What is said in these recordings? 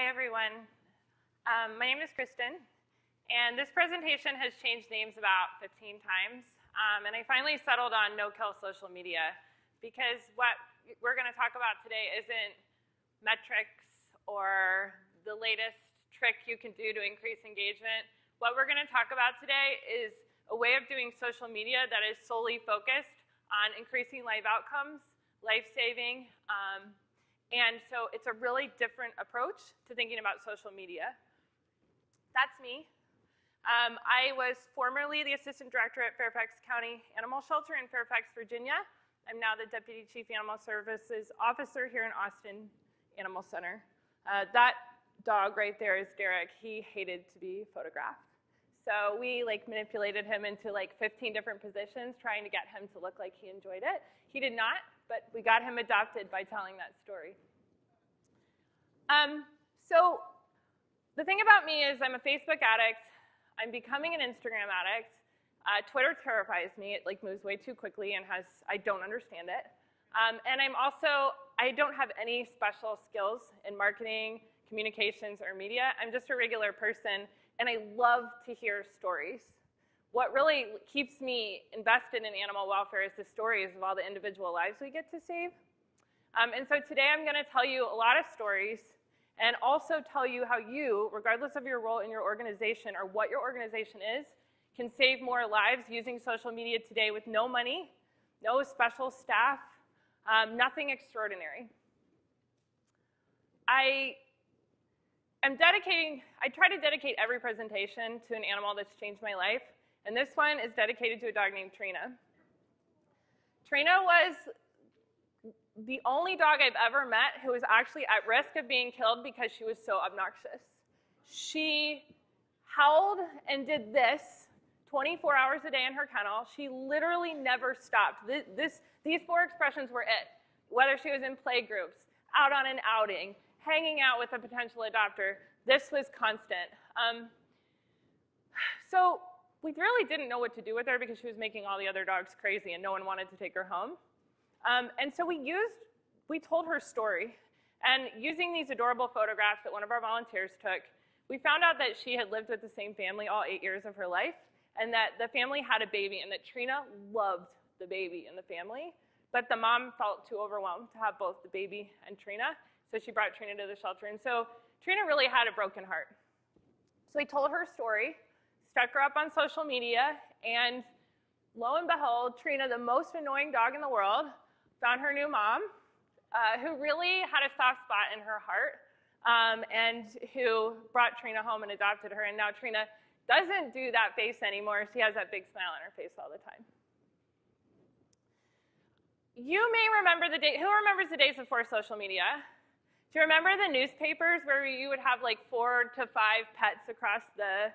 Hi, everyone. My name is Kristen, and this presentation has changed names about 15 times, and I finally settled on no-kill social media because what we're going to talk about today isn't metrics or the latest trick you can do to increase engagement. What we're going to talk about today is a way of doing social media that is solely focused on increasing life outcomes, life-saving, and so it's a really different approach to thinking about social media. That's me. I was formerly the assistant director at Fairfax County Animal Shelter in Fairfax, Virginia. I'm now the Deputy Chief Animal Services Officer here in Austin Animal Center. That dog right there is Derek. He hated to be photographed. So we manipulated him into 15 different positions, trying to get him to look like he enjoyed it. He did not, but we got him adopted by telling that story. So the thing about me is I'm a Facebook addict. I'm becoming an Instagram addict. Twitter terrifies me. It moves way too quickly and I don't understand it. And I don't have any special skills in marketing, communications, or media. I'm just a regular person, and I love to hear stories. What really keeps me invested in animal welfare is the stories of all the individual lives we get to save. And so today I'm going to tell you a lot of stories and also tell you how you, regardless of your role in your organization or what your organization is, can save more lives using social media today with no money, no special staff, nothing extraordinary. I try to dedicate every presentation to an animal that's changed my life, and this one is dedicated to a dog named Trina. Trina was the only dog I've ever met who was actually at risk of being killed because she was so obnoxious. She howled and did this 24 hours a day in her kennel. She literally never stopped. These four expressions were it. Whether she was in play groups, out on an outing, hanging out with a potential adopter, this was constant. So we really didn't know what to do with her because she was making all the other dogs crazy and no one wanted to take her home. And so we told her story. And using these adorable photographs that one of our volunteers took, we found out that she had lived with the same family all 8 years of her life, and that the family had a baby, and that Trina loved the baby and the family, but the mom felt too overwhelmed to have both the baby and Trina, so she brought Trina to the shelter. And so Trina really had a broken heart. So we told her story, stuck her up on social media, and lo and behold, Trina, the most annoying dog in the world, found her new mom, who really had a soft spot in her heart, and who brought Trina home and adopted her. And now Trina doesn't do that face anymore. She has that big smile on her face all the time. You may remember who remembers the days before social media? Do you remember the newspapers where you would have 4 to 5 pets across the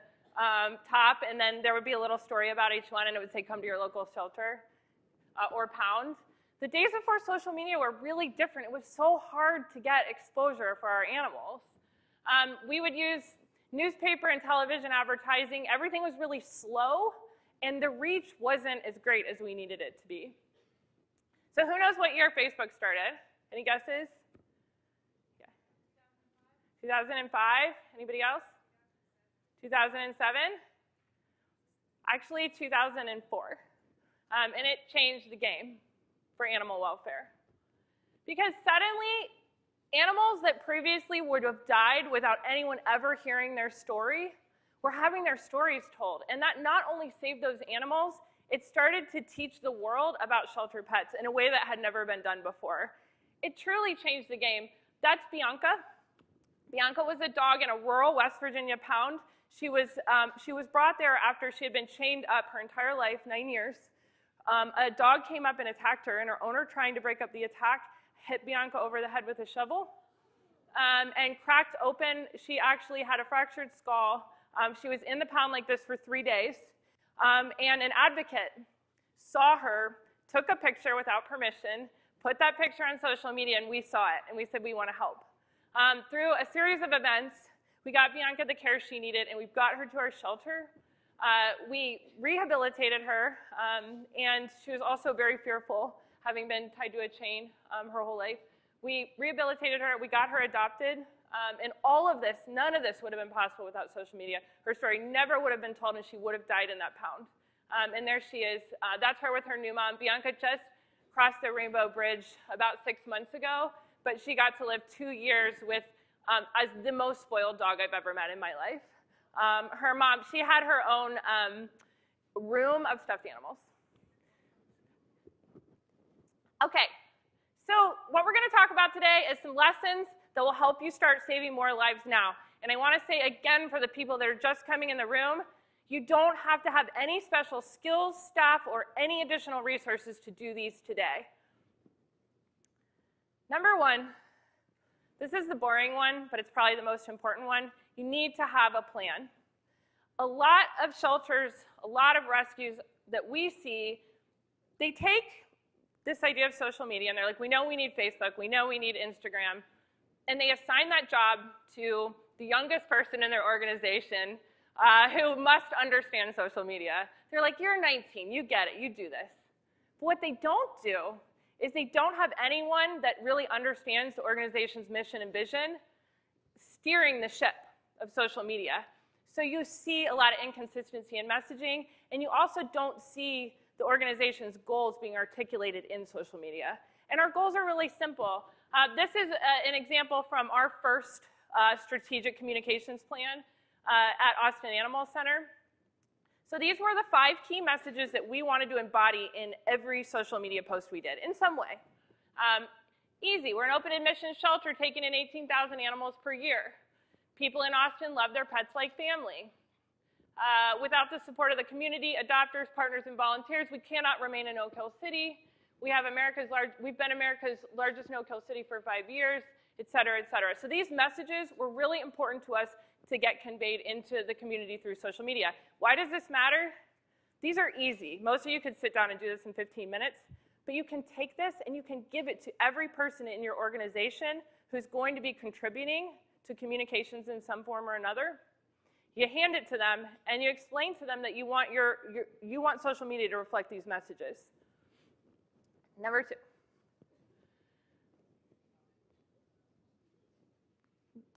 top, and then there would be a little story about each one, and it would say, come to your local shelter or pound? The days before social media were really different. It was so hard to get exposure for our animals. We would use newspaper and television advertising. Everything was really slow, and the reach wasn't as great as we needed it to be. So who knows what year Facebook started? Any guesses? Yeah. 2005? Anybody else? 2007? Actually, 2004. And it changed the game for animal welfare. Because suddenly, animals that previously would have died without anyone ever hearing their story were having their stories told. And that not only saved those animals, it started to teach the world about shelter pets in a way that had never been done before. It truly changed the game. That's Bianca. Bianca was a dog in a rural West Virginia pound. She was brought there after she had been chained up her entire life, 9 years. A dog came up and attacked her, and her owner, trying to break up the attack, hit Bianca over the head with a shovel and cracked open. She actually had a fractured skull. She was in the pound like this for 3 days. And an advocate saw her, took a picture without permission, put that picture on social media, and we saw it, and we said we want to help. Through a series of events, we got Bianca the care she needed, and we got her to our shelter. We rehabilitated her, and she was also very fearful, having been tied to a chain her whole life. We rehabilitated her. We got her adopted And all of this, none of this would have been possible without social media. Her story never would have been told, and she would have died in that pound. And there she is. That's her with her new mom. Bianca just crossed the Rainbow Bridge about 6 months ago, but she got to live 2 years with as the most spoiled dog I've ever met in my life. Her mom, she had her own room of stuffed animals. Okay, so what we're going to talk about today is some lessons that will help you start saving more lives now. And I want to say again for the people that are just coming in the room, you don't have to have any special skills, staff, or any additional resources to do these today. Number one, this is the boring one, but it's probably the most important one. You need to have a plan. A lot of shelters, a lot of rescues that we see, they take this idea of social media and they're like, we know we need Facebook, we know we need Instagram, and they assign that job to the youngest person in their organization who must understand social media. They're like, you're 19, you get it, you do this. But what they don't do is they don't have anyone that really understands the organization's mission and vision steering the ship of social media. So you see a lot of inconsistency in messaging, and you also don't see the organization's goals being articulated in social media. And our goals are really simple. This is an example from our first strategic communications plan at Austin Animal Center. So these were the 5 key messages that we wanted to embody in every social media post we did, in some way. Easy, we're an open admissions shelter taking in 18,000 animals per year. People in Austin love their pets like family. Without the support of the community, adopters, partners, and volunteers, we cannot remain a no-kill city. We've been America's largest no-kill city for 5 years, et cetera, et cetera. So these messages were really important to us to get conveyed into the community through social media. Why does this matter? These are easy. Most of you could sit down and do this in 15 minutes, but you can take this and you can give it to every person in your organization who's going to be contributing to communications in some form or another. You hand it to them and you explain to them that you want you want social media to reflect these messages. Number 2.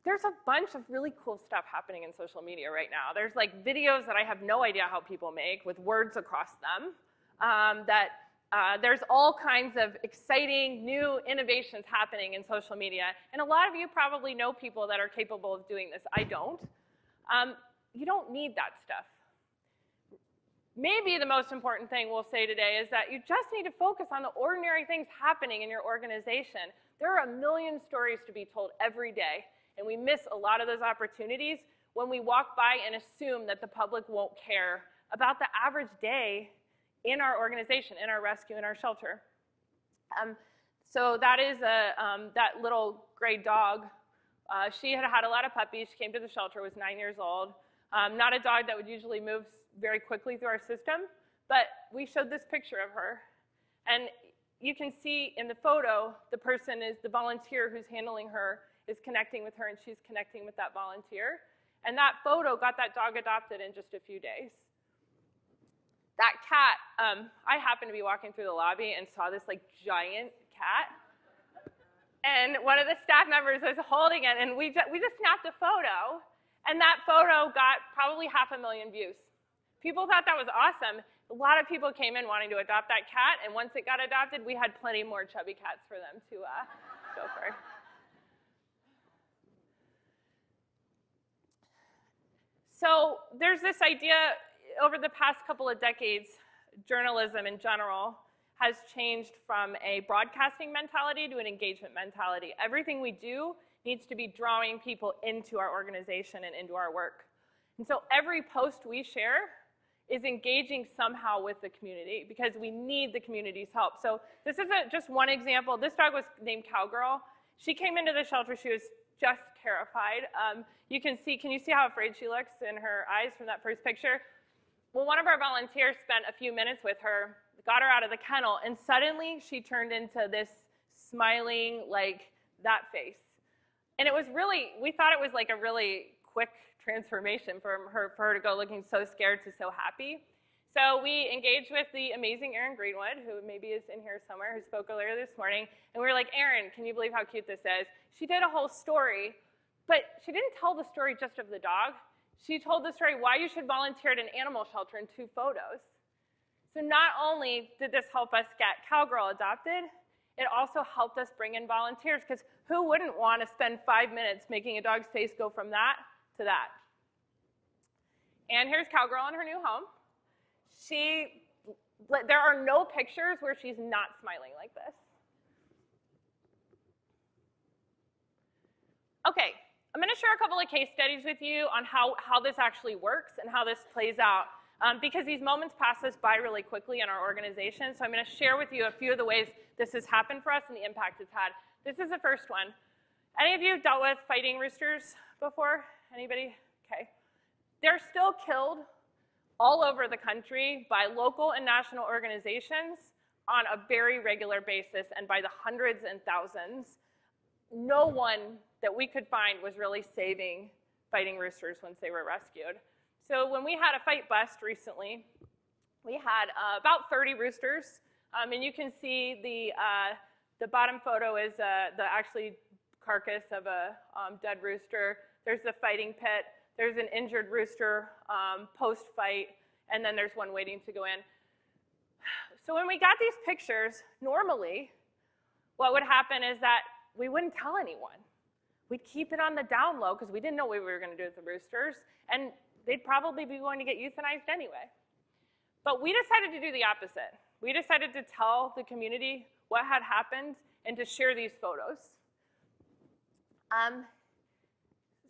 There's a bunch of really cool stuff happening in social media right now. There's like videos that I have no idea how people make with words across them. There's all kinds of exciting new innovations happening in social media. And a lot of you probably know people that are capable of doing this. I don't. You don't need that stuff. Maybe the most important thing we'll say today is that you just need to focus on the ordinary things happening in your organization. There are a million stories to be told every day. And we miss a lot of those opportunities when we walk by and assume that the public won't care about the average day in our organization, in our rescue, in our shelter. So that is that little gray dog. She had had a lot of puppies. She came to the shelter, was 9 years old. Not a dog that would usually move very quickly through our system, but we showed this picture of her. And you can see in the photo, the person is the volunteer who's handling her, is connecting with her, and she's connecting with that volunteer. And that photo got that dog adopted in just a few days. That cat, I happened to be walking through the lobby and saw this like giant cat. And one of the staff members was holding it, and we just snapped a photo. And that photo got probably 500,000 views. People thought that was awesome. A lot of people came in wanting to adopt that cat, and once it got adopted, we had plenty more chubby cats for them to go for. So there's this idea, over the past couple of decades, journalism in general has changed from a broadcasting mentality to an engagement mentality. Everything we do needs to be drawing people into our organization and into our work. And so every post we share is engaging somehow with the community because we need the community's help. So this is just one example. This dog was named Cowgirl. She came into the shelter, she was just terrified. Can you see how afraid she looks in her eyes from that first picture? Well, one of our volunteers spent a few minutes with her, got her out of the kennel, and suddenly she turned into this smiling, like that face. And it was really, we thought it was like a really quick transformation for her to go looking so scared to so happy. So we engaged with the amazing Erin Greenwood, who maybe is in here somewhere, who spoke earlier this morning. And we were like, Erin, can you believe how cute this is? She did a whole story But she didn't tell the story just of the dog. She told the story why you should volunteer at an animal shelter in 2 photos. So not only did this help us get Cowgirl adopted, it also helped us bring in volunteers, because who wouldn't want to spend 5 minutes making a dog's face go from that to that? And here's Cowgirl in her new home. There are no pictures where she's not smiling like this. Okay, I'm going to share a couple of case studies with you on how this actually works and how this plays out, because these moments pass us by really quickly in our organization. So I'm going to share with you a few of the ways this has happened for us and the impact it's had. This is the first one. Any of you dealt with fighting roosters before? Anybody? Okay. They're still killed all over the country by local and national organizations on a very regular basis, and by the hundreds and thousands. No one that we could find was really saving fighting roosters once they were rescued. So when we had a fight bust recently, we had about 30 roosters, and you can see the bottom photo is the actually carcass of a dead rooster. There's the fighting pit. There's an injured rooster post-fight, and then there's one waiting to go in. So when we got these pictures, normally what would happen is that we wouldn't tell anyone. We'd keep it on the down low because we didn't know what we were going to do with the roosters, and they'd probably be going to get euthanized anyway. But we decided to do the opposite. We decided to tell the community what had happened and to share these photos.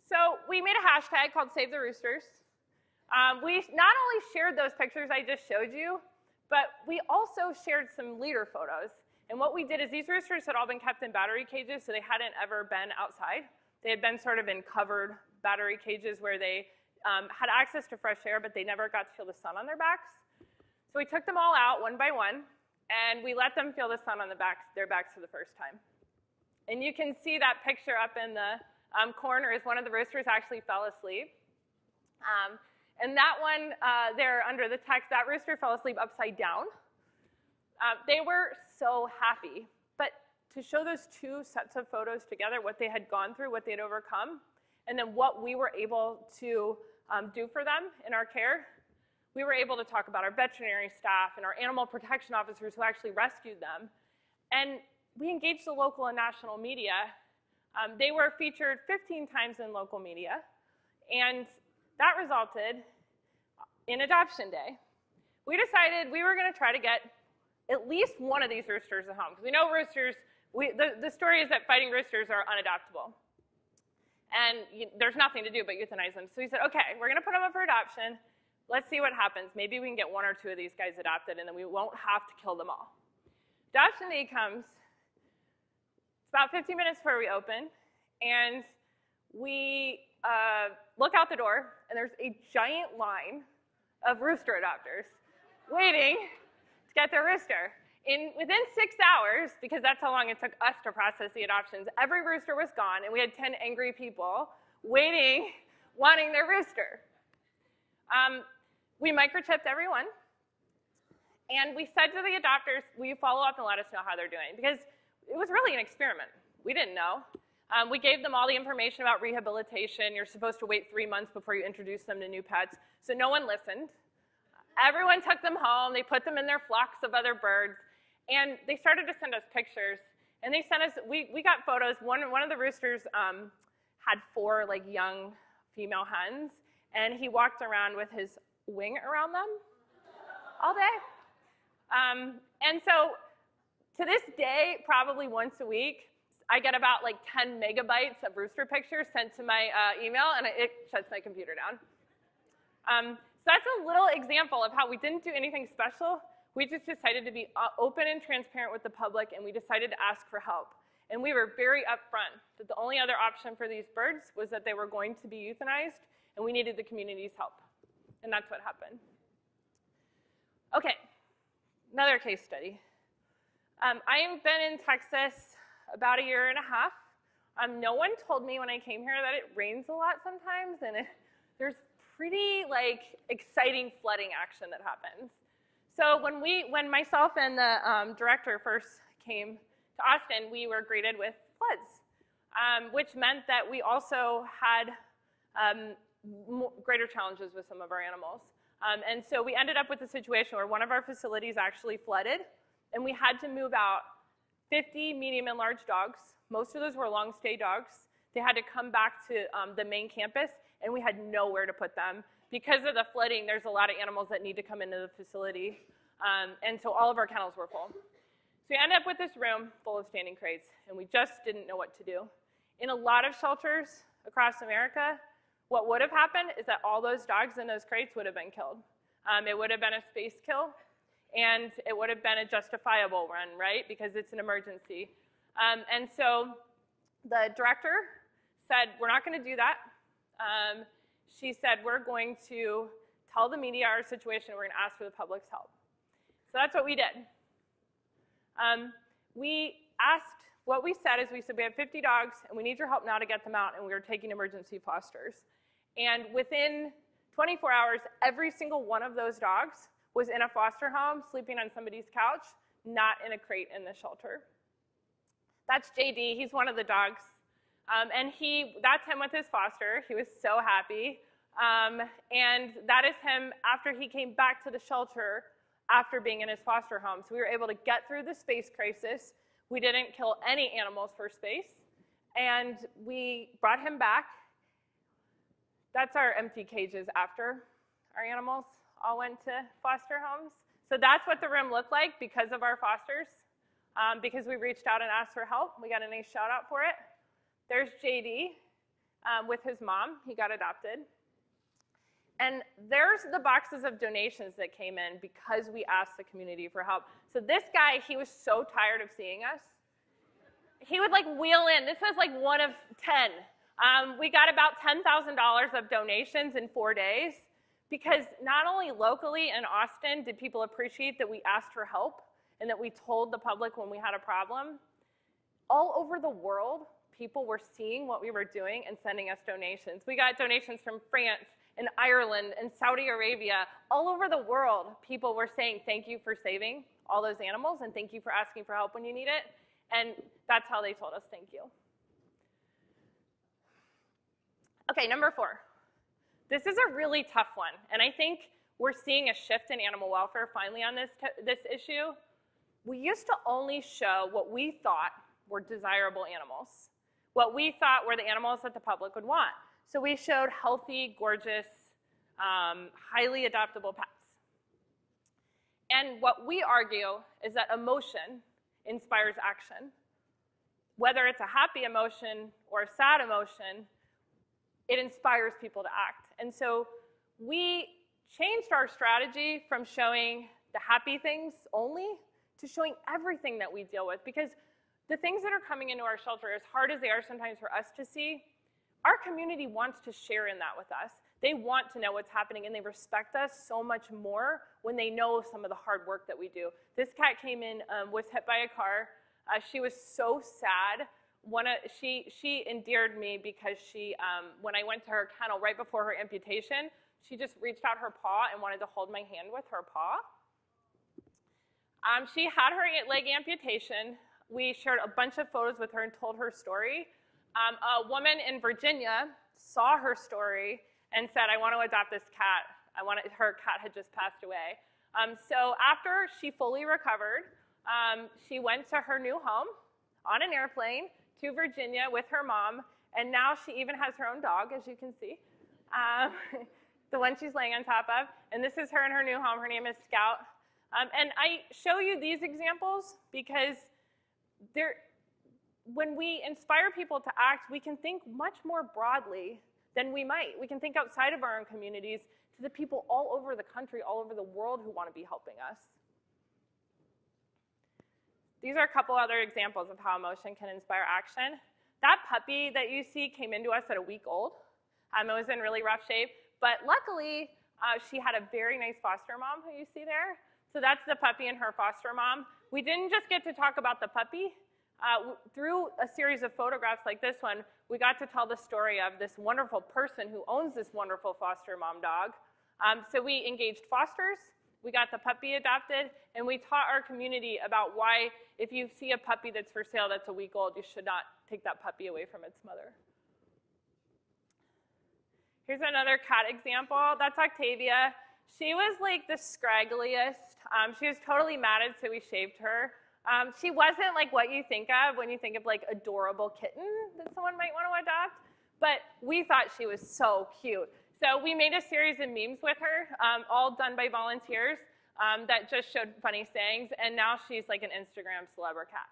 So we made a hashtag called Save the Roosters. We not only shared those pictures I just showed you, but we also shared some leader photos. And what we did is these roosters had all been kept in battery cages, so they hadn't ever been outside. They had been sort of in covered battery cages where they had access to fresh air, but they never got to feel the sun on their backs. So we took them all out one by one, and we let them feel the sun on their backs for the first time. And you can see that picture up in the corner is one of the roosters actually fell asleep. And that one there under the text, that rooster fell asleep upside down. They were so happy. But to show those 2 sets of photos together, what they had gone through, what they had overcome, and then what we were able to do for them in our care, we were able to talk about our veterinary staff and our animal protection officers who actually rescued them. And we engaged the local and national media. They were featured 15 times in local media, and that resulted in Adoption Day. We decided we were going to try to get at least one of these roosters at home, because we know roosters, the story is that fighting roosters are unadoptable, and there's nothing to do but euthanize them. So we said, okay, we're going to put them up for adoption. Let's see what happens. Maybe we can get 1 or 2 of these guys adopted, and then we won't have to kill them all. Adoption Day comes. It's about 15 minutes before we open, and we look out the door, and there's a giant line of rooster adopters waiting to get their rooster. Within 6 hours, because that's how long it took us to process the adoptions, every rooster was gone, and we had 10 angry people waiting, wanting their rooster. We microchipped everyone, and we said to the adopters, will you follow up and let us know how they're doing? Because it was really an experiment. We didn't know. We gave them all the information about rehabilitation. You're supposed to wait 3 months before you introduce them to new pets. So no one listened. Everyone took them home. They put them in their flocks of other birds. And they started to send us pictures. And they sent us, we got photos. One of the roosters had 4 young female hens. And he walked around with his wing around them all day. And so to this day, probably once a week, I get about 10 megabytes of rooster pictures sent to my email, and it shuts my computer down. So that's a little example of how we didn't do anything special. We just decided to be open and transparent with the public, and we decided to ask for help. And we were very upfront that the only other option for these birds was that they were going to be euthanized, and we needed the community's help. And that's what happened. Okay, another case study. I've been in Texas about 1.5 years. No one told me when I came here that it rains a lot sometimes, and there's pretty exciting flooding action that happens. So when myself and the director first came to Austin, we were greeted with floods. which meant that we also had greater challenges with some of our animals. And so we ended up with a situation where one of our facilities actually flooded, and we had to move out 50 medium and large dogs. Most of those were long-stay dogs. They had to come back to the main campus, and we had nowhere to put them. Because of the flooding, there's a lot of animals that need to come into the facility, and so all of our kennels were full. So we ended up with this room full of standing crates, and we just didn't know what to do. In a lot of shelters across America, what would have happened is that all those dogs in those crates would have been killed. It would have been a space kill, and it would have been a justifiable run, right? Because it's an emergency. And so the director said, we're not going to do that. She said, we're going to tell the media our situation. We're going to ask for the public's help. So that's what we did. What we said is we said, we have 50 dogs, and we need your help now to get them out, and we were taking emergency fosters. And within 24 hours, every single one of those dogs was in a foster home, sleeping on somebody's couch, not in a crate in the shelter. That's JD. He's one of the dogs. And that's him with his foster. He was so happy. And that is him after he came back to the shelter after being in his foster home. So we were able to get through the space crisis. We didn't kill any animals for space. And we brought him back. That's our empty cages after our animals all went to foster homes. So that's what the room looked like because of our fosters. Because we reached out and asked for help. We got a nice shout out for it. There's JD with his mom. He got adopted. And there's the boxes of donations that came in because we asked the community for help. So this guy, he was so tired of seeing us. He would like wheel in. This was like one of 10. We got about $10,000 of donations in 4 days because not only locally in Austin did people appreciate that we asked for help and that we told the public when we had a problem, all over the world, people were seeing what we were doing and sending us donations. We got donations from France and Ireland and Saudi Arabia. All over the world, people were saying thank you for saving all those animals and thank you for asking for help when you need it. And that's how they told us thank you. Okay, number 4. This is a really tough one, and I think we're seeing a shift in animal welfare finally on this issue. We used to only show what we thought were desirable animals, what we thought were the animals that the public would want. So we showed healthy, gorgeous, highly adoptable pets. And what we argue is that emotion inspires action. Whether it's a happy emotion or a sad emotion, it inspires people to act. And so we changed our strategy from showing the happy things only to showing everything that we deal with. Because the things that are coming into our shelter, as hard as they are sometimes for us to see, our community wants to share in that with us. They want to know what's happening, and they respect us so much more when they know some of the hard work that we do. This cat came in, was hit by a car. She was so sad. She endeared me because when I went to her kennel right before her amputation, she just reached out her paw and wanted to hold my hand with her paw. She had her leg amputation. We shared a bunch of photos with her and told her story. A woman in Virginia saw her story and said, I want to adopt this cat. Her cat had just passed away. So after she fully recovered, she went to her new home on an airplane to Virginia with her mom, and now she even has her own dog, as you can see, the one she's laying on top of. And this is her in her new home. Her name is Scout. And I show you these examples because when we inspire people to act, we can think much more broadly than we might. We can think outside of our own communities to the people all over the country, all over the world who want to be helping us. These are a couple other examples of how emotion can inspire action. That puppy that you see came into us at a week old. It was in really rough shape, but luckily she had a very nice foster mom who you see there. So that's the puppy and her foster mom. We didn't just get to talk about the puppy. Through a series of photographs like this one, we got to tell the story of this wonderful person who owns this wonderful foster mom dog. So we engaged fosters, We got the puppy adopted, and we taught our community about why if you see a puppy that's for sale that's a week old, you should not take that puppy away from its mother. Here's another cat example. That's Octavia. She was like the scraggliest. She was totally matted, so we shaved her. She wasn't like what you think of when you think of like adorable kitten that someone might want to adopt, but we thought she was so cute. So we made a series of memes with her, all done by volunteers that just showed funny sayings, and now she's like an Instagram celeb cat.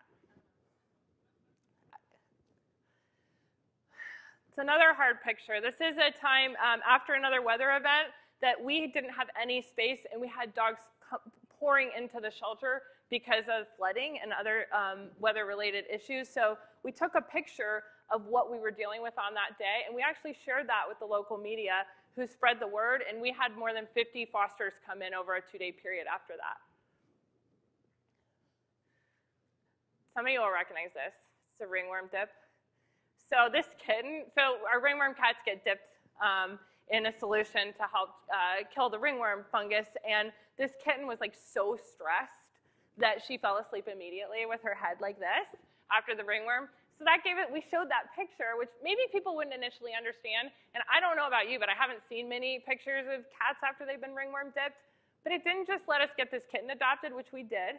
It's another hard picture. This is a time after another weather event that we didn't have any space, and we had dogs pouring into the shelter because of flooding and other weather-related issues. So we took a picture of what we were dealing with on that day, and we actually shared that with the local media who spread the word, and we had more than 50 fosters come in over a 2-day period after that. Some of you will recognize this. It's a ringworm dip. So this kitten, so our ringworm cats get dipped in a solution to help kill the ringworm fungus, and this kitten was like so stressed that she fell asleep immediately with her head like this after the ringworm. So that gave it, we showed that picture, which maybe people wouldn't initially understand, and I don't know about you, but I haven't seen many pictures of cats after they've been ringworm dipped, but it didn't just let us get this kitten adopted, which we did.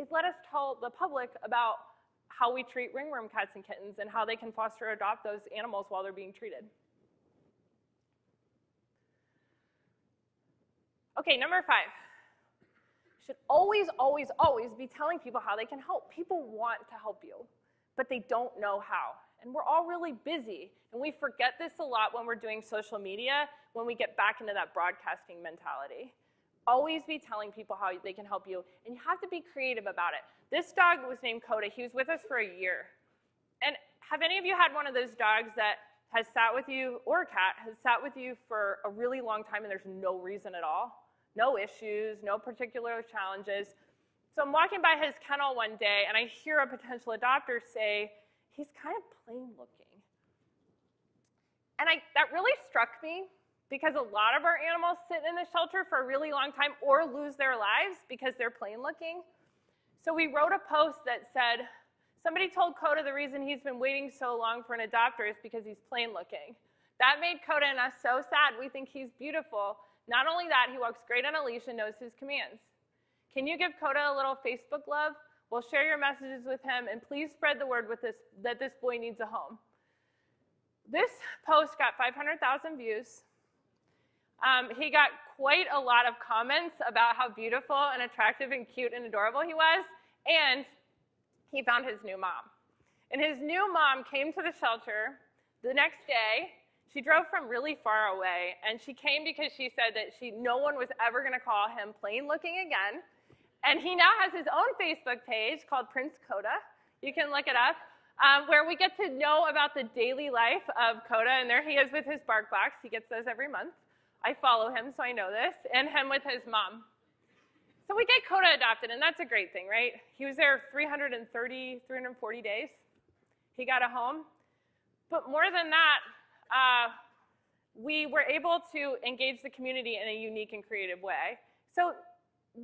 It let us tell the public about how we treat ringworm cats and kittens and how they can foster or adopt those animals while they're being treated. Okay, number 5. You should always, always, always be telling people how they can help. People want to help you, but they don't know how. And we're all really busy, and we forget this a lot when we're doing social media, when we get back into that broadcasting mentality. Always be telling people how they can help you, and you have to be creative about it. This dog was named Coda. He was with us for a year. And have any of you had one of those dogs that has sat with you, or a cat, has sat with you for a really long time and there's no reason at all? No issues, no particular challenges. So I'm walking by his kennel one day, and I hear a potential adopter say, he's kind of plain looking. And that really struck me, because a lot of our animals sit in the shelter for a really long time or lose their lives because they're plain looking. So we wrote a post that said, somebody told Coda the reason he's been waiting so long for an adopter is because he's plain looking. That made Coda and us so sad. We think he's beautiful. Not only that, he walks great on a leash and knows his commands. Can you give Coda a little Facebook love? We'll share your messages with him, and please spread the word with that this boy needs a home. This post got 500,000 views. He got quite a lot of comments about how beautiful and attractive and cute and adorable he was, and he found his new mom. And his new mom came to the shelter the next day. She drove from really far away, and she came because she said that no one was ever going to call him plain looking again. And he now has his own Facebook page called Prince Coda. You can look it up, where we get to know about the daily life of Coda, and there he is with his bark box. He gets those every month. I follow him, so I know this, and him with his mom. So we get Coda adopted, and that's a great thing, right? He was there 340 days. He got a home. But more than that, we were able to engage the community in a unique and creative way. So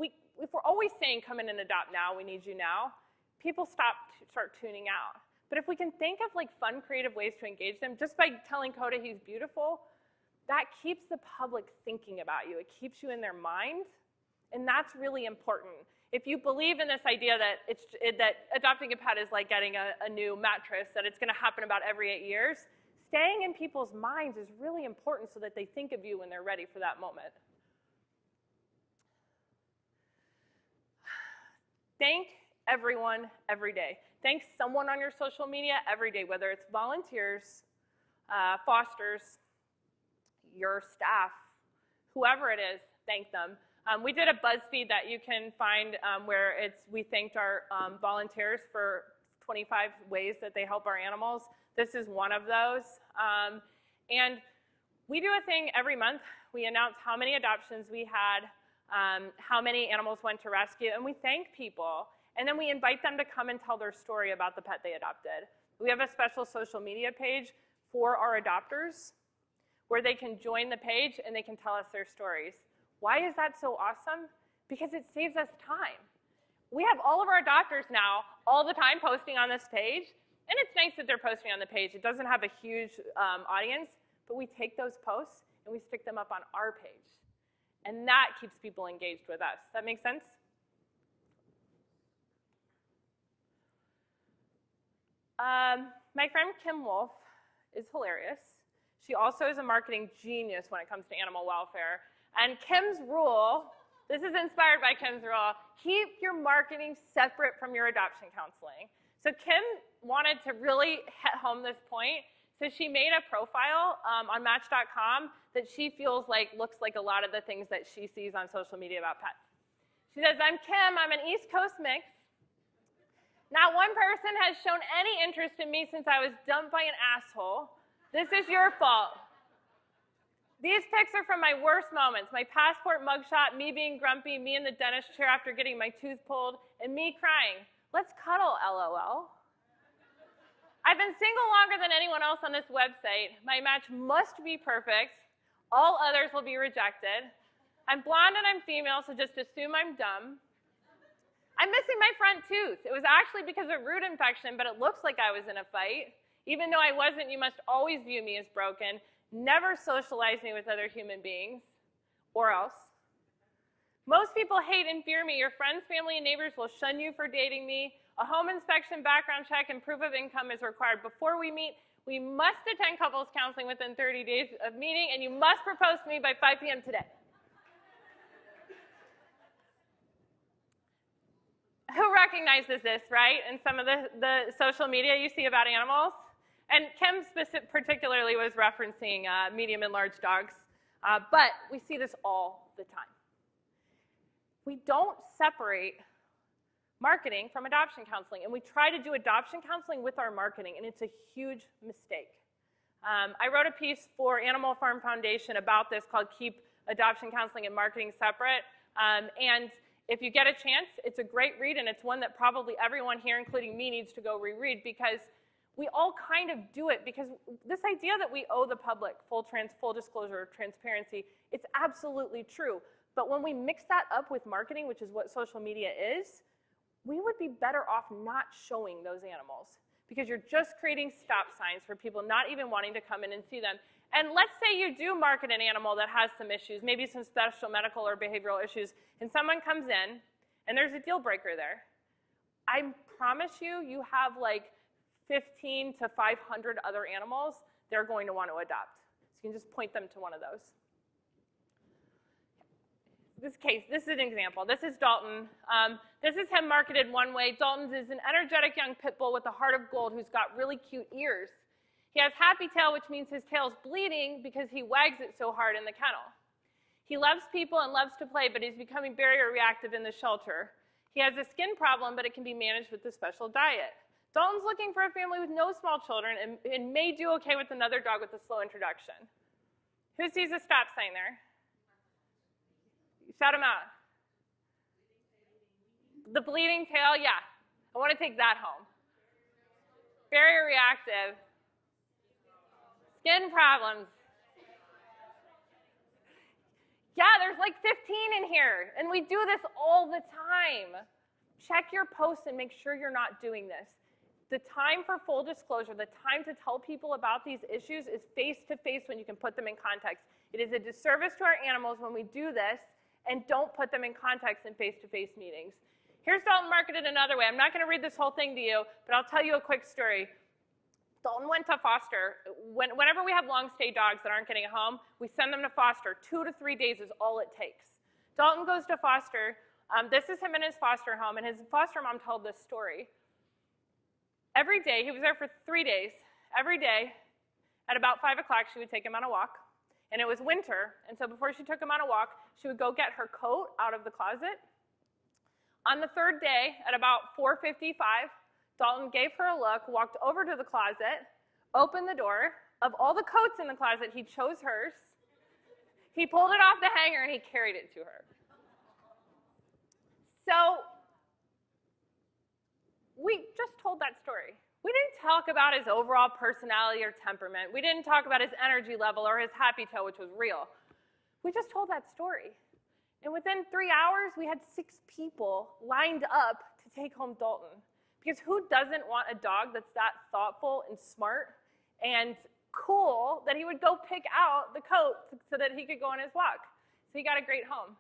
if we're always saying, come in and adopt now, we need you now, people start tuning out. But if we can think of like fun, creative ways to engage them, just by telling Coda he's beautiful, that keeps the public thinking about you. It keeps you in their mind, and that's really important. If you believe in this idea that adopting a pet is like getting a new mattress, that it's going to happen about every 8 years, staying in people's minds is really important so that they think of you when they're ready for that moment. Thank everyone every day. Thank someone on your social media every day, whether it's volunteers, fosters, your staff, whoever it is, thank them. We did a BuzzFeed that you can find where we thanked our volunteers for 25 ways that they help our animals. This is one of those. And we do a thing every month. We announce how many adoptions we had, how many animals went to rescue, and we thank people. And then we invite them to come and tell their story about the pet they adopted. We have a special social media page for our adopters where they can join the page and they can tell us their stories. Why is that so awesome? because it saves us time. We have all of our doctors now all the time posting on this page, and it's nice that they're posting on the page. It doesn't have a huge audience, but we take those posts and we stick them up on our page. And that keeps people engaged with us. That make sense? My friend Kim Wolf is hilarious. She also is a marketing genius when it comes to animal welfare. And Kim's rule, this is inspired by Kim's rule, keep your marketing separate from your adoption counseling. So Kim wanted to really hit home this point, so she made a profile on Match.com that she feels like looks like a lot of the things that she sees on social media about pets. She says, I'm Kim, I'm an East Coast mix. Not one person has shown any interest in me since I was dumped by an asshole. This is your fault. These pics are from my worst moments. My passport mugshot, me being grumpy, me in the dentist chair after getting my tooth pulled, and me crying. Let's cuddle, LOL. I've been single longer than anyone else on this website. My match must be perfect. All others will be rejected. I'm blonde and I'm female, so just assume I'm dumb. I'm missing my front tooth. It was actually because of root infection, but it looks like I was in a fight. Even though I wasn't, you must always view me as broken. Never socialize me with other human beings, or else. Most people hate and fear me. Your friends, family, and neighbors will shun you for dating me. A home inspection, background check, and proof of income is required before we meet. We must attend couples counseling within 30 days of meeting, and you must propose to me by 5 p.m. today. Who recognizes this, right, in some of the social media you see about animals? And Kim particularly was referencing medium and large dogs, but we see this all the time. We don't separate marketing from adoption counseling, and we try to do adoption counseling with our marketing, and it's a huge mistake. I wrote a piece for Animal Farm Foundation about this called Keep Adoption Counseling and Marketing Separate, and if you get a chance, it's a great read, and it's one that probably everyone here, including me, needs to go reread, because we all kind of do it, because this idea that we owe the public full disclosure, transparency, it's absolutely true. But when we mix that up with marketing, which is what social media is, we would be better off not showing those animals, because you're just creating stop signs for people not even wanting to come in and see them. And let's say you do market an animal that has some issues, maybe some special medical or behavioral issues, and someone comes in, and there's a deal breaker there. I promise you, you have like 15 to 500 other animals they're going to want to adopt. So you can just point them to one of those. This is an example. This is Dalton. This is him marketed one way. Dalton is an energetic young pit bull with a heart of gold who's got really cute ears. He has happy tail, which means his tail's bleeding because he wags it so hard in the kennel. He loves people and loves to play, but he's becoming barrier reactive in the shelter. He has a skin problem, but it can be managed with a special diet. Dalton's looking for a family with no small children and may do okay with another dog with a slow introduction. Who sees a stop sign there? Shout them out. The bleeding tail, yeah. I want to take that home. Barrier reactive. Skin problems. Yeah, there's like 15 in here, and we do this all the time. Check your posts and make sure you're not doing this. The time for full disclosure, the time to tell people about these issues is face-to-face when you can put them in context. It is a disservice to our animals when we do this and don't put them in context in face-to-face meetings. Here's Dalton marketed another way. I'm not going to read this whole thing to you, but I'll tell you a quick story. Dalton went to foster. Whenever we have long-stay dogs that aren't getting a home, we send them to foster. 2 to 3 days is all it takes. Dalton goes to foster. This is him in his foster home, and his foster mom told this story. Every day, he was there for 3 days. Every day, at about 5 o'clock, she would take him on a walk. And it was winter, and so before she took him on a walk, she would go get her coat out of the closet. On the third day, at about 4:55, Dalton gave her a look, walked over to the closet, opened the door. Of all the coats in the closet, he chose hers. He pulled it off the hanger, and he carried it to her. So we just told that story. We didn't talk about his overall personality or temperament. We didn't talk about his energy level or his happy tail, which was real. We just told that story. And within 3 hours, we had 6 people lined up to take home Dalton. Because who doesn't want a dog that's that thoughtful and smart and cool that he would go pick out the coat so that he could go on his walk? So he got a great home.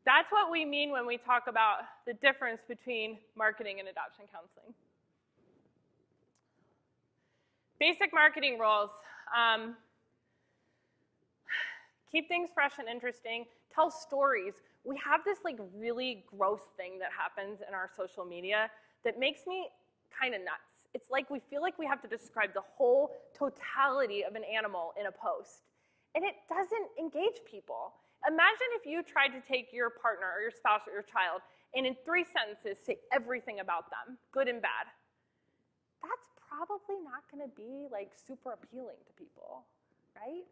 That's what we mean when we talk about the difference between marketing and adoption counseling. Basic marketing rules. Keep things fresh and interesting. Tell stories. We have this really gross thing that happens in our social media that makes me kind of nuts. It's like we feel like we have to describe the whole totality of an animal in a post. And it doesn't engage people. Imagine if you tried to take your partner or your spouse or your child and in 3 sentences say everything about them, good and bad. That's probably not going to be super appealing to people, right?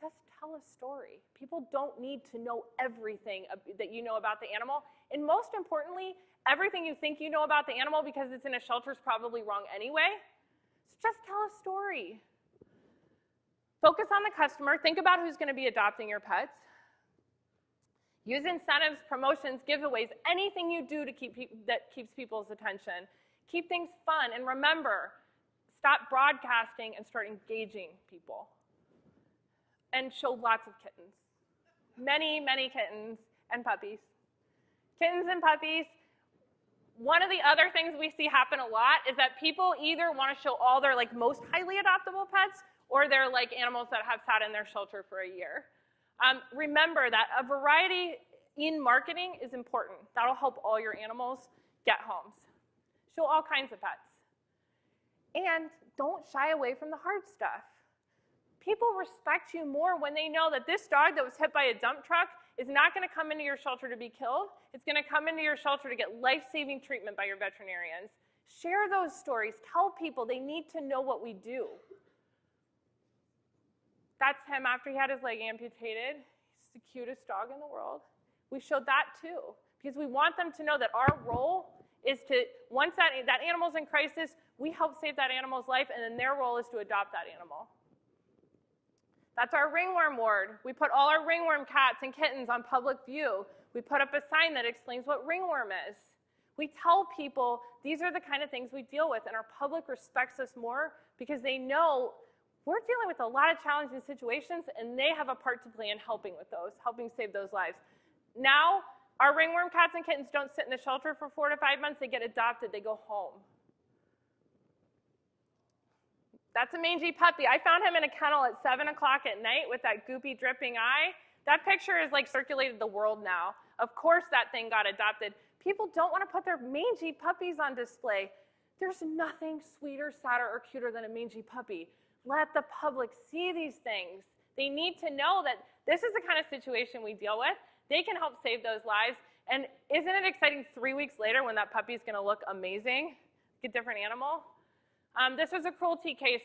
Just tell a story. People don't need to know everything that you know about the animal. And most importantly, everything you think you know about the animal because it's in a shelter is probably wrong anyway. So just tell a story. Focus on the customer. Think about who's going to be adopting your pets. Use incentives, promotions, giveaways, anything you do to that keeps people's attention. Keep things fun. And remember, stop broadcasting and start engaging people. And show lots of kittens. Many, many kittens and puppies. Kittens and puppies. One of the other things we see happen a lot is that people either want to show all their most highly adoptable pets or they're animals that have sat in their shelter for a year. Remember that a variety in marketing is important. That'll help all your animals get homes. Show all kinds of pets. And don't shy away from the hard stuff. People respect you more when they know that this dog that was hit by a dump truck is not going to come into your shelter to be killed. It's going to come into your shelter to get life-saving treatment by your veterinarians. Share those stories. Tell people they need to know what we do. That's him after he had his leg amputated. He's the cutest dog in the world. We showed that too, because we want them to know that our role is to, once that animal's in crisis, we help save that animal's life, and then their role is to adopt that animal. That's our ringworm ward. We put all our ringworm cats and kittens on public view. We put up a sign that explains what ringworm is. We tell people these are the kind of things we deal with, and our public respects us more because they know we're dealing with a lot of challenging situations, and they have a part to play in helping with those, helping save those lives. Now, our ringworm cats and kittens don't sit in the shelter for 4 to 5 months. They get adopted. They go home. That's a mangy puppy. I found him in a kennel at 7 o'clock at night with that goopy, dripping eye. That picture is circulated the world now. Of course that thing got adopted. People don't want to put their mangy puppies on display. There's nothing sweeter, sadder, or cuter than a mangy puppy. Let the public see these things. They need to know that this is the kind of situation we deal with. They can help save those lives. And isn't it exciting 3 weeks later when that puppy's going to look amazing, like a different animal? This was a cruelty case.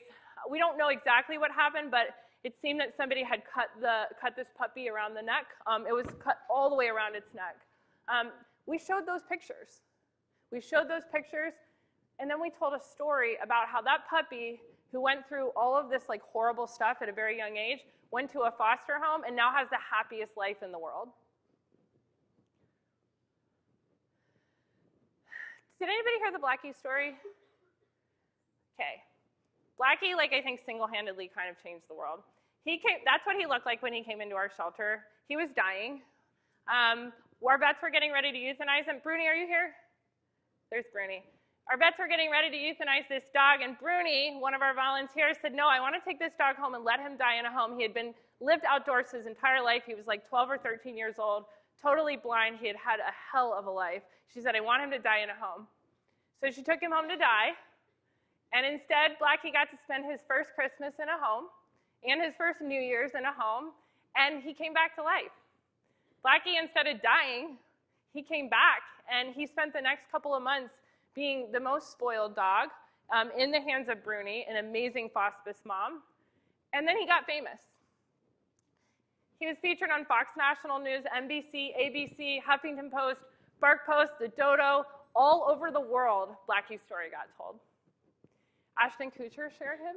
We don't know exactly what happened, but it seemed that somebody had cut this puppy around the neck. It was cut all the way around its neck. We showed those pictures. We showed those pictures, and then we told a story about how that puppy, who went through all of this horrible stuff at a very young age, went to a foster home and now has the happiest life in the world. Did anybody hear the Blackie story? Okay. Blackie, I think single-handedly kind of changed the world. That's what he looked like when he came into our shelter. He was dying. Our vets were getting ready to euthanize him. Bruni, are you here? There's Bruni. Our vets were getting ready to euthanize this dog, and Bruni, one of our volunteers, said, no, I want to take this dog home and let him die in a home. He had lived outdoors his entire life. He was 12 or 13 years old, totally blind. He had had a hell of a life. She said, I want him to die in a home. So she took him home to die. And instead, Blackie got to spend his first Christmas in a home and his first New Year's in a home, and he came back to life. Blackie, instead of dying, he came back, and he spent the next couple of months being the most spoiled dog in the hands of Bruni, an amazing hospice mom. And then he got famous. He was featured on Fox National News, NBC, ABC, Huffington Post, Bark Post, The Dodo, all over the world. Blackie's story got told. Ashton Kutcher shared him.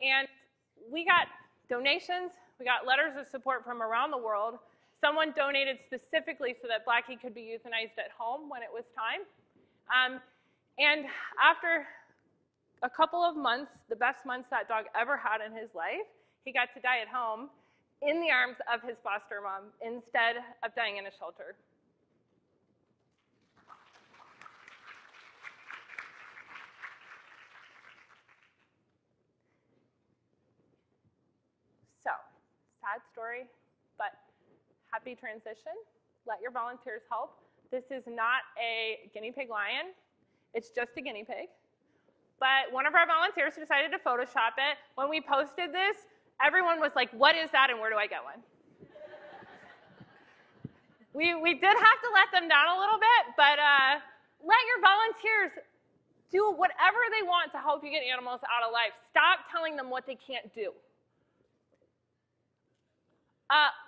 And we got Donations, we got letters of support from around the world. Someone donated specifically so that Blackie could be euthanized at home when it was time. And after a couple of months, the best months that dog ever had in his life, he got to die at home in the arms of his foster mom instead of dying in a shelter. So, sad story, but happy transition. Let your volunteers help. This is not a guinea pig lion. It's just a guinea pig. But one of our volunteers decided to Photoshop it. When we posted this, everyone was like, what is that and where do I get one? we did have to let them down a little bit, but let your volunteers do whatever they want to help you get animals out of life. Stop telling them what they can't do.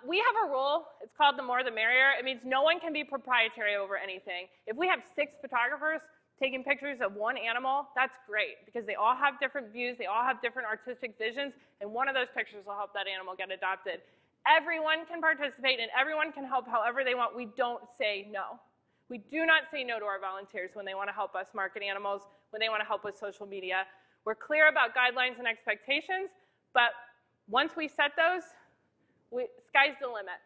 We have a rule. It's called the more the merrier. It means no one can be proprietary over anything. If we have 6 photographers taking pictures of one animal, that's great because they all have different views, they all have different artistic visions, and one of those pictures will help that animal get adopted. Everyone can participate and everyone can help however they want. We don't say no. We do not say no to our volunteers when they want to help us market animals, when they want to help with social media. We're clear about guidelines and expectations, but once we set those, sky's the limit.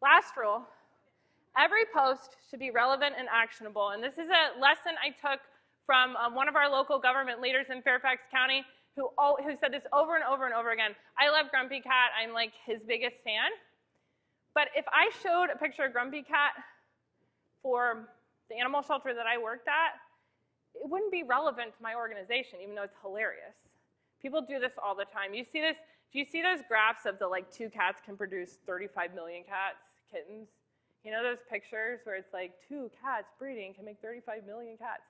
Last rule, every post should be relevant and actionable. And this is a lesson I took from one of our local government leaders in Fairfax County who said this over and over and over again. I love Grumpy Cat. I'm like his biggest fan. But if I showed a picture of Grumpy Cat for the animal shelter that I worked at, it wouldn't be relevant to my organization, even though it's hilarious. People do this all the time. You see this? Do you see those graphs of the 2 cats can produce 35 million kittens? You know those pictures where it's like 2 cats breeding can make 35 million cats?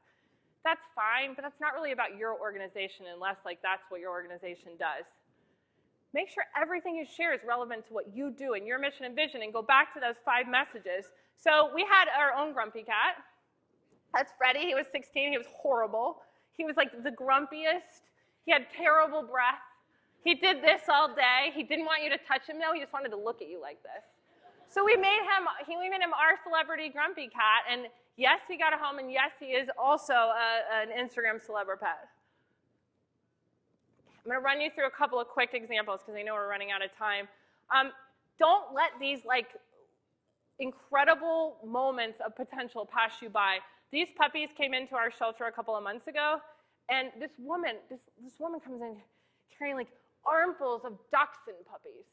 That's fine, but that's not really about your organization unless that's what your organization does. Make sure everything you share is relevant to what you do and your mission and vision, and go back to those 5 messages. So we had our own Grumpy Cat. That's Freddie. He was 16. He was horrible. He was the grumpiest. He had terrible breath. He did this all day. He didn't want you to touch him, though. He just wanted to look at you like this. So we made him our celebrity Grumpy Cat, and yes, he got a home, and yes, he is also an Instagram celeb pet. I'm going to run you through a couple of quick examples because I know we're running out of time. Don't let these incredible moments of potential pass you by. These puppies came into our shelter a couple of months ago, and this woman comes in carrying armfuls of dachshund puppies.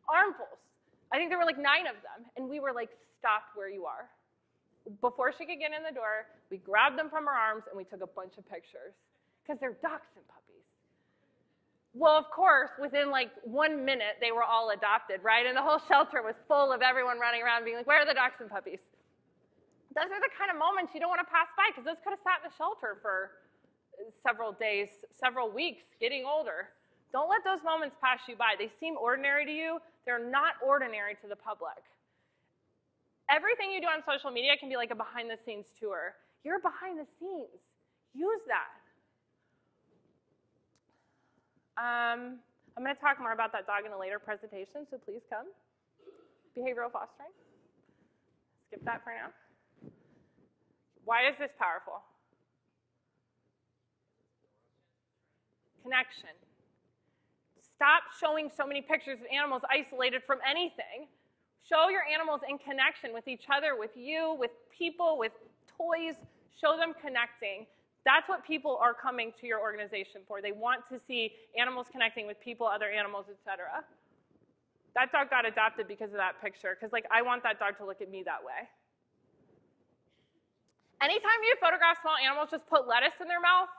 Armfuls. I think there were 9 of them, and we were stop where you are. Before she could get in the door, we grabbed them from her arms and we took a bunch of pictures because they're dachshund puppies. Well, of course, within 1 minute, they were all adopted, right? And the whole shelter was full of everyone running around being where are the dachshund puppies? Those are the kind of moments you don't want to pass by because those could have sat in the shelter for several days, several weeks, getting older. Don't let those moments pass you by. They seem ordinary to you. They're not ordinary to the public. Everything you do on social media can be like a behind-the-scenes tour. You're behind the scenes. Use that. I'm going to talk more about that dog in a later presentation, so please come. Behavioral fostering. Skip that for now. Why is this powerful? Connection. Stop showing so many pictures of animals isolated from anything. Show your animals in connection with each other, with you, with people, with toys. Show them connecting. That's what people are coming to your organization for. They want to see animals connecting with people, other animals, etc. That dog got adopted because of that picture, because I want that dog to look at me that way. Anytime you photograph small animals, just put lettuce in their mouth.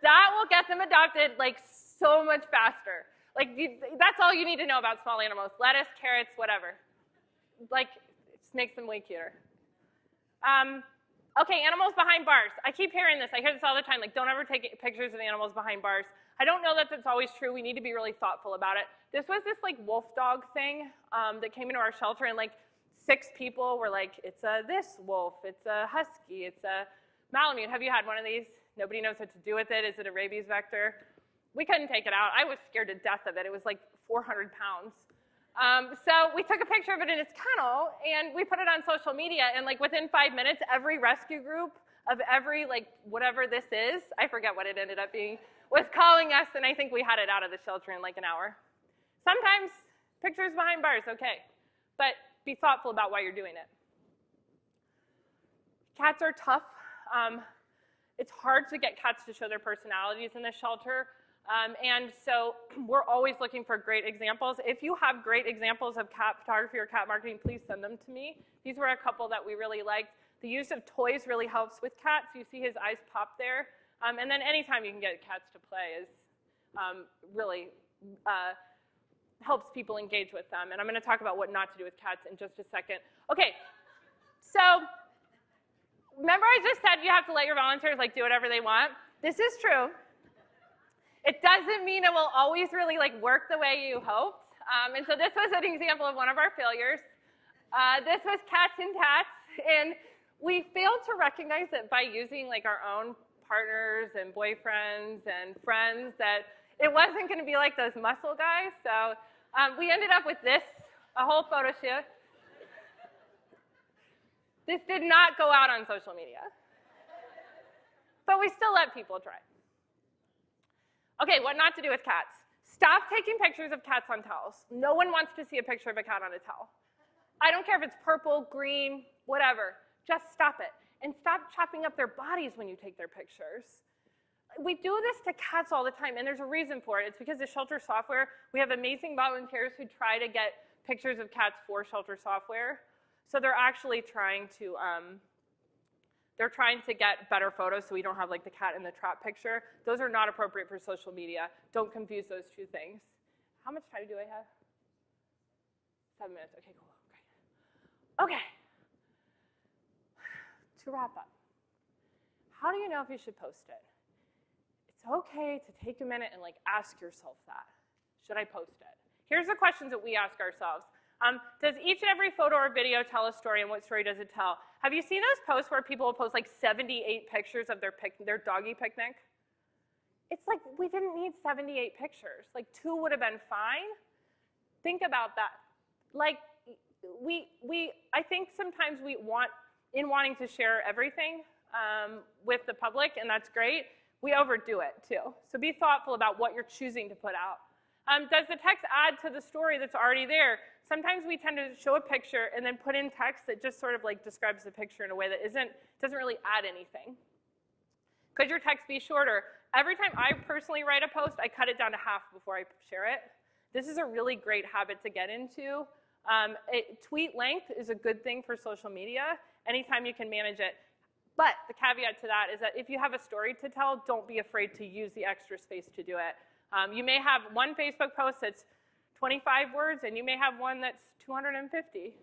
That will get them adopted so much faster. That's all you need to know about small animals. Lettuce, carrots, whatever. It just makes them way cuter. Okay, animals behind bars. I keep hearing this. I hear this all the time. Don't ever take pictures of animals behind bars. I don't know that that's always true. We need to be really thoughtful about it. This was this wolf dog thing that came into our shelter, and 6 people were it's this wolf, it's a husky, it's a Malamute. Have you had one of these? Nobody knows what to do with it. Is it a rabies vector? We couldn't take it out. I was scared to death of it. It was like 400 pounds. So we took a picture of it in its kennel, and we put it on social media, and like within 5 minutes, every rescue group of every, like, whatever this is, I forget what it ended up being, was calling us, and I think we had it out of the shelter in like an hour. Sometimes pictures behind bars, okay, but be thoughtful about why you're doing it. Cats are tough. It's hard to get cats to show their personalities in the shelter. And so we're always looking for great examples. If you have great examples of cat photography or cat marketing, please send them to me. These were a couple that we really liked. The use of toys really helps with cats. You see his eyes pop there. And then anytime you can get cats to play is really helps people engage with them. And I'm going to talk about what not to do with cats in just a second. Okay, so remember I just said you have to let your volunteers like do whatever they want? This is true. It doesn't mean it will always really like work the way you hoped. And so this was an example of one of our failures. This was cats and tats, and we failed to recognize that by using like our own partners and boyfriends and friends that it wasn't going to be like those muscle guys. So we ended up with this, a whole photo shoot. This did not go out on social media, but we still let people try. Okay, what not to do with cats. Stop taking pictures of cats on towels. No one wants to see a picture of a cat on a towel. I don't care if it's purple, green, whatever. Just stop it. And stop chopping up their bodies when you take their pictures. We do this to cats all the time, and there's a reason for it. It's because the shelter software, we have amazing volunteers who try to get pictures of cats for shelter software. So they're actually trying to get better photos so we don't have like the cat in the trap picture. Those are not appropriate for social media. Don't confuse those two things. How much time do I have? 7 minutes. Okay, cool. Great. Okay. To wrap up, how do you know if you should post it? It's okay to take a minute and like ask yourself that. Should I post it? Here's the questions that we ask ourselves. Does each and every photo or video tell a story, and what story does it tell? Have you seen those posts where people will post like 78 pictures of their doggy picnic? It's like we didn't need 78 pictures. Like 2 would have been fine. Think about that. Like I think sometimes wanting to share everything with the public, and that's great, we overdo it too. So be thoughtful about what you're choosing to put out. Does the text add to the story that's already there? Sometimes we tend to show a picture and then put in text that just sort of like describes the picture in a way that doesn't really add anything. Could your text be shorter? Every time I personally write a post, I cut it down to half before I share it. This is a really great habit to get into. Tweet length is a good thing for social media, anytime you can manage it. But the caveat to that is that if you have a story to tell, don't be afraid to use the extra space to do it. You may have one Facebook post that's 25 words, and you may have one that's 250.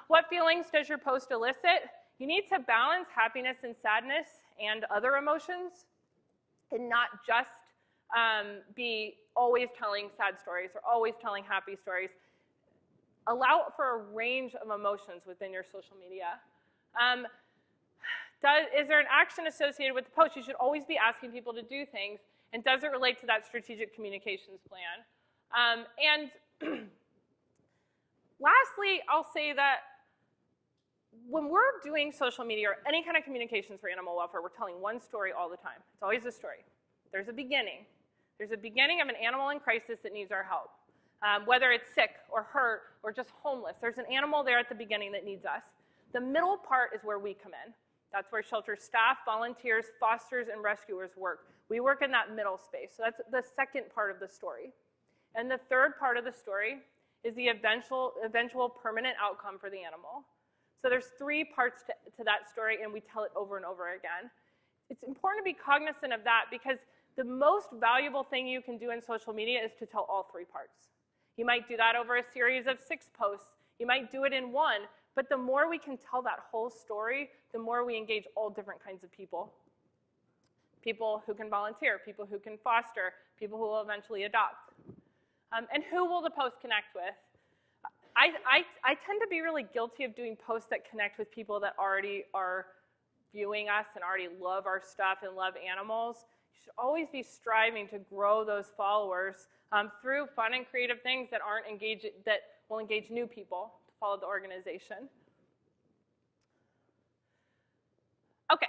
What feelings does your post elicit? You need to balance happiness and sadness and other emotions, and not just be always telling sad stories or always telling happy stories. Allow for a range of emotions within your social media. Is there an action associated with the post? You should always be asking people to do things. And does it relate to that strategic communications plan? And lastly, I'll say that when we're doing social media or any kind of communications for animal welfare, we're telling one story all the time. It's always a story. There's a beginning. There's a beginning of an animal in crisis that needs our help. Whether it's sick or hurt or just homeless, there's an animal there at the beginning that needs us. The middle part is where we come in. That's where shelter staff, volunteers, fosters, and rescuers work. We work in that middle space. So that's the second part of the story. And the third part of the story is the eventual permanent outcome for the animal. So there's 3 parts to that story, and we tell it over and over again. It's important to be cognizant of that because the most valuable thing you can do in social media is to tell all 3 parts. You might do that over a series of 6 posts. You might do it in 1. But the more we can tell that whole story, the more we engage all different kinds of people. People who can volunteer, people who can foster, people who will eventually adopt. And who will the post connect with? I tend to be really guilty of doing posts that connect with people that already are viewing us and already love our stuff and love animals. You should always be striving to grow those followers through fun and creative things that will engage new people to follow the organization. Okay.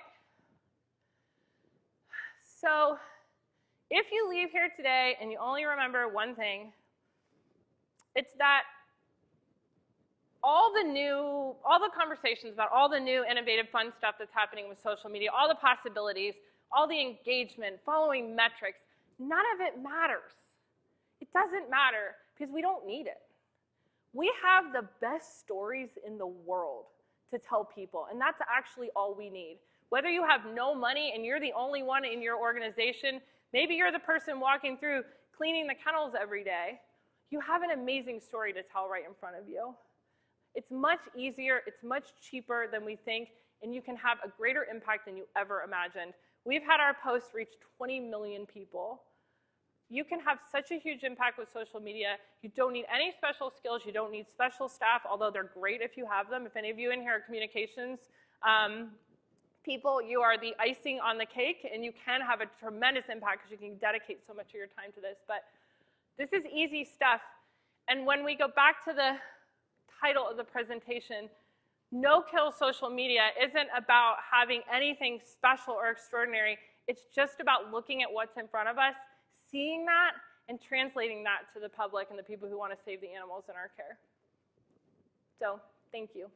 So if you leave here today and you only remember one thing, it's that all the conversations about all the new innovative fun stuff that's happening with social media, all the possibilities, all the engagement, following metrics, none of it matters. It doesn't matter because we don't need it. We have the best stories in the world to tell people, and that's actually all we need. Whether you have no money and you're the only one in your organization, maybe you're the person walking through cleaning the kennels every day, you have an amazing story to tell right in front of you. It's much easier, it's much cheaper than we think, and you can have a greater impact than you ever imagined. We've had our posts reach 20 million people. You can have such a huge impact with social media. You don't need any special skills. You don't need special staff, although they're great if you have them. If any of you in here are communications people, you are the icing on the cake, and you can have a tremendous impact because you can dedicate so much of your time to this. But this is easy stuff. And when we go back to the title of the presentation, no-kill social media isn't about having anything special or extraordinary. It's just about looking at what's in front of us, seeing that, and translating that to the public and the people who want to save the animals in our care. So, thank you.